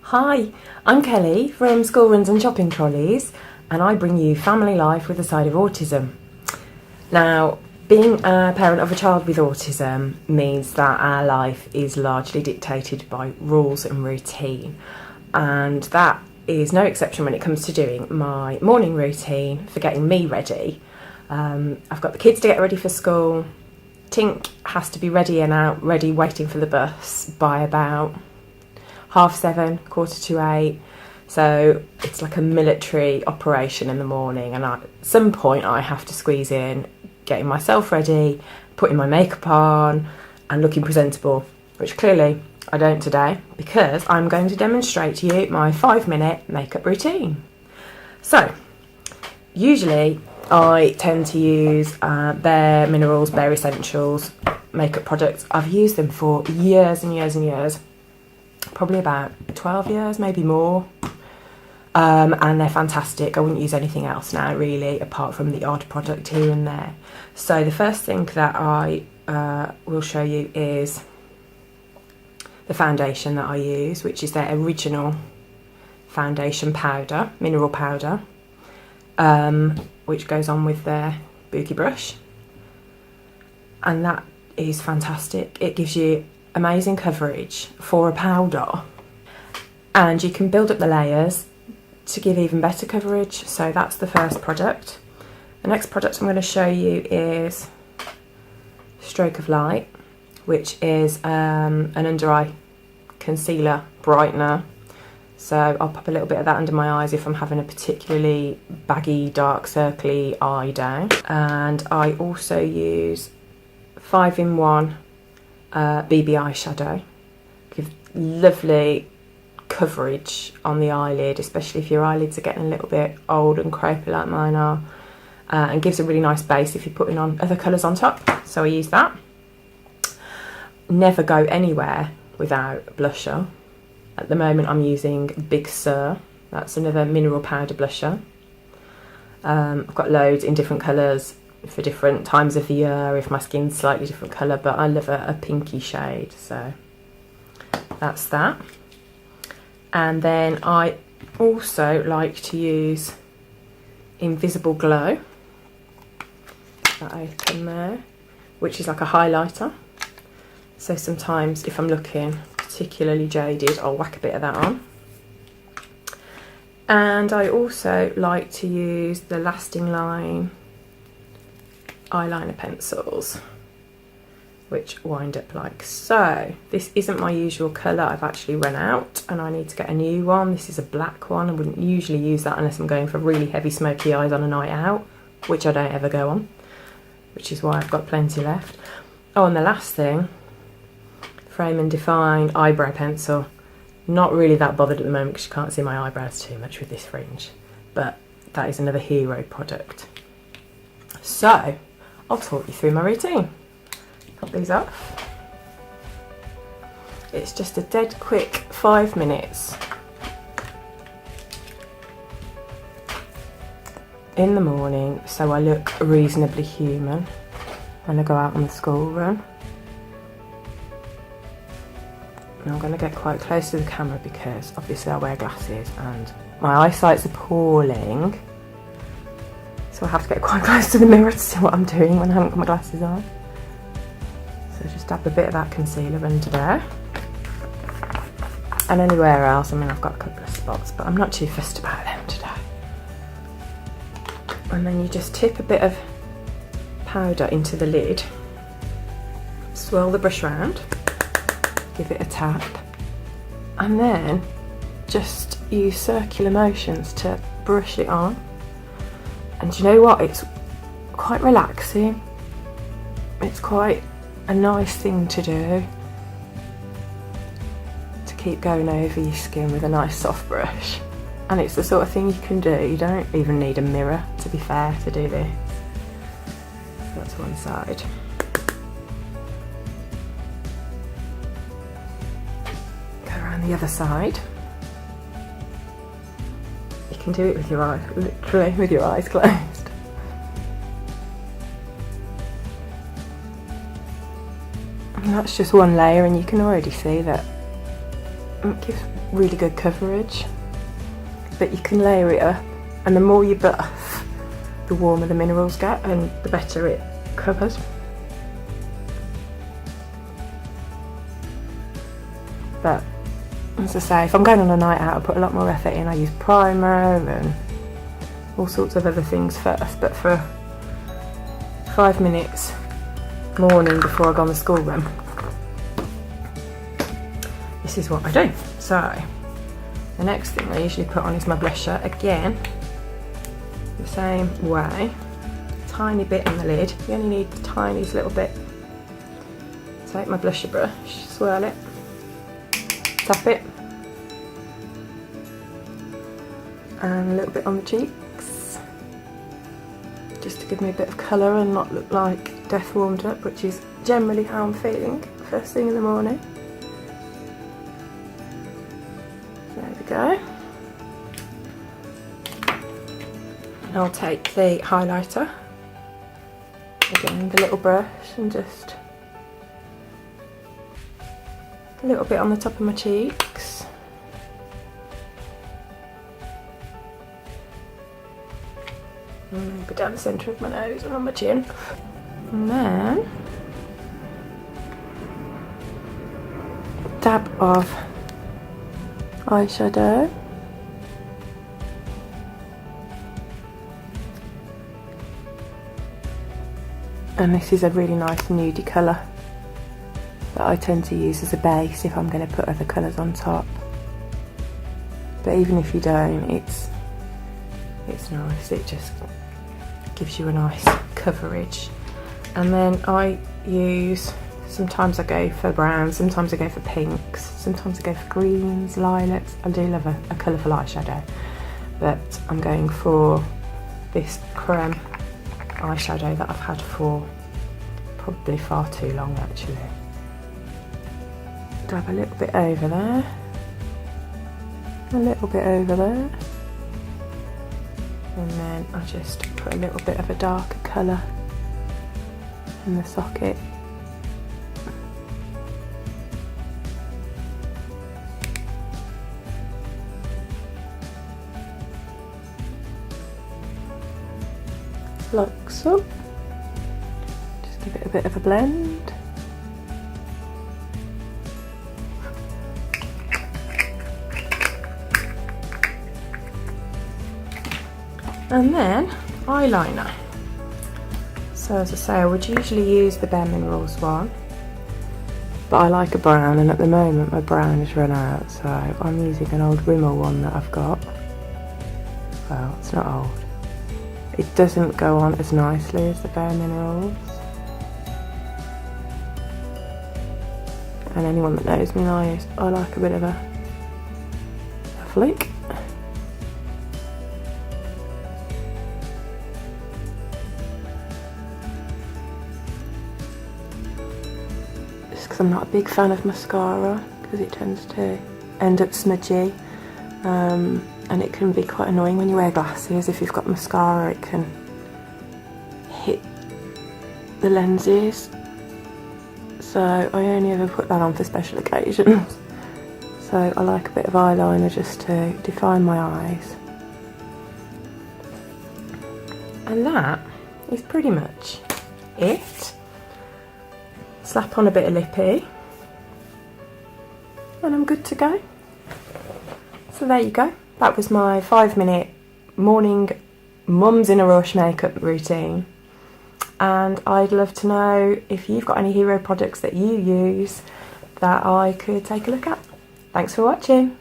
Hi, I'm Kelly from School Runs and Shopping Trolleys, and I bring you family life with a side of autism. Now, being a parent of a child with autism means that our life is largely dictated by rules and routine, and that is no exception when it comes to doing my morning routine for getting me ready. I've got the kids to get ready for school. Tink has to be ready and out, ready, waiting for the bus by about 7:30, 7:45. So it's like a military operation in the morning, and at some point I have to squeeze in getting myself ready, putting my makeup on and looking presentable, which clearly I don't today because I'm going to demonstrate to you my 5-minute makeup routine. So usually I tend to use Bare Minerals, Bare Essentials makeup products. I've used them for years and years and years, probably about 12 years, maybe more, and they're fantastic. I wouldn't use anything else now really, apart from the odd product here and there. So the first thing that I will show you is the foundation that I use, which is their original foundation powder, mineral powder, which goes on with their Boogie brush, and that is fantastic. It gives you amazing coverage for a powder, and you can build up the layers to give even better coverage. So that's the first product. The next product I'm going to show you is Stroke of Light, which is an under eye concealer brightener. So I'll pop a little bit of that under my eyes if I'm having a particularly baggy, dark, circly eye day. And I also use 5-in-1 BB eyeshadow. Give lovely coverage on the eyelid, especially if your eyelids are getting a little bit old and crepey like mine are, and gives a really nice base if you're putting on other colours on top. So I use that. Never go anywhere without blusher. At the moment I'm using Big Sur. That's another mineral powder blusher. I've got loads in different colours for different times of the year if my skin's slightly different colour, but I love a pinky shade, so that's that. And then I also like to use Invisible Glow, that open there, which is like a highlighter. So sometimes if I'm looking particularly jaded, I'll whack a bit of that on. And I also like to use the Lasting Line eyeliner pencils, which wind up like so. This isn't my usual colour, I've actually run out and I need to get a new one. This is a black one. I wouldn't usually use that unless I'm going for really heavy smoky eyes on a night out, which I don't ever go on, which is why I've got plenty left. Oh, and the last thing, Frame and Define eyebrow pencil. Not really that bothered at the moment because you can't see my eyebrows too much with this fringe, but that is another hero product. So I'll talk you through my routine. Pop these off. It's just a dead quick 5 minutes in the morning, so I look reasonably human when I go out on the school run. And I'm going to get quite close to the camera because obviously I wear glasses and my eyesight's appalling, so I have to get quite close to the mirror to see what I'm doing when I haven't got my glasses on. So just dab a bit of that concealer under there. And anywhere else, I mean I've got a couple of spots, but I'm not too fussed about them today. And then you just tip a bit of powder into the lid, swirl the brush around, give it a tap, and then just use circular motions to brush it on. And you know what, it's quite relaxing. It's quite a nice thing to do, to keep going over your skin with a nice soft brush. And it's the sort of thing you can do. You don't even need a mirror, to be fair, to do this. So that's one side. Go around the other side. You can do it with your eyes, literally with your eyes closed. And that's just one layer, and you can already see that it gives really good coverage, but you can layer it up, and the more you buff, the warmer the minerals get and the better it covers. But as I say, if I'm going on a night out, I put a lot more effort in. I use primer and all sorts of other things first, but for 5 minutes morning before I go on the school run, this is what I do. So the next thing I usually put on is my blusher, again the same way, tiny bit on the lid. You only need the tiniest little bit. Take my blusher brush, swirl it, tap it, and a little bit on the cheeks, just to give me a bit of colour and not look like death warmed up, which is generally how I'm feeling first thing in the morning. There we go. And I'll take the highlighter, again the little brush, and just a little bit on the top of my cheeks. And maybe down the centre of my nose and on my chin. And then a dab of eyeshadow. And this is a really nice nudie colour that I tend to use as a base if I'm going to put other colours on top. But even if you don't, it's nice. It just gives you a nice coverage. And then I use, sometimes I go for browns, sometimes I go for pinks, sometimes I go for greens, lilacs. I do love a colourful eyeshadow, but I'm going for this creme eyeshadow that I've had for probably far too long actually. Dab a little bit over there, a little bit over there, and then I just put a little bit of a darker colour in the socket. Like so. Just give it a bit of a blend. And then eyeliner. So as I say, I would usually use the Bare Minerals one, but I like a brown, and at the moment my brown has run out, so I'm using an old Rimmel one that I've got. Well, it's not old. It doesn't go on as nicely as the Bare Minerals. And anyone that knows me knows I like a bit of a flick. Just because I'm not a big fan of mascara, because it tends to end up smudgy. And it can be quite annoying when you wear glasses. If you've got mascara, it can hit the lenses. So I only ever put that on for special occasions. So I like a bit of eyeliner just to define my eyes. And that is pretty much it. Slap on a bit of lippy, and I'm good to go. So there you go. That was my 5-minute morning mums in a rush makeup routine. And I'd love to know if you've got any hero products that you use that I could take a look at. Thanks for watching.